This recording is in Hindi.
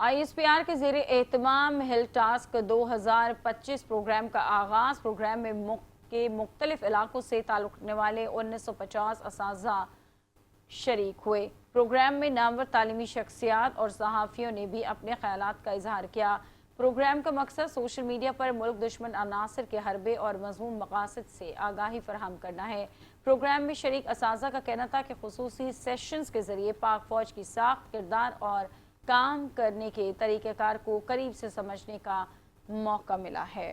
ISPR के ज़ेरे एहतमाम हिल टास्क 2025 प्रोग्राम का आगाज़। प्रोग्राम में के मुख्तलिफ इलाकों से ताल्लुक़ रखने वाले 1950 असातिज़ा शरीक हुए। प्रोग्राम में नामवर तालीमी शख्सियात और सहाफ़ियों ने भी अपने ख़यालात का इजहार किया। प्रोग्राम का मकसद सोशल मीडिया पर मुल्क दुश्मन अनासर के हरबे और मज़मूम मकासद से आगाही फराहम करना है। प्रोग्राम में शरीक असातिज़ा का कहना था कि खुसूसी सेशंस के ज़रिए पाक फ़ौज की साख्त, किरदार और काम करने के तरीक़ेकार को करीब से समझने का मौका मिला है।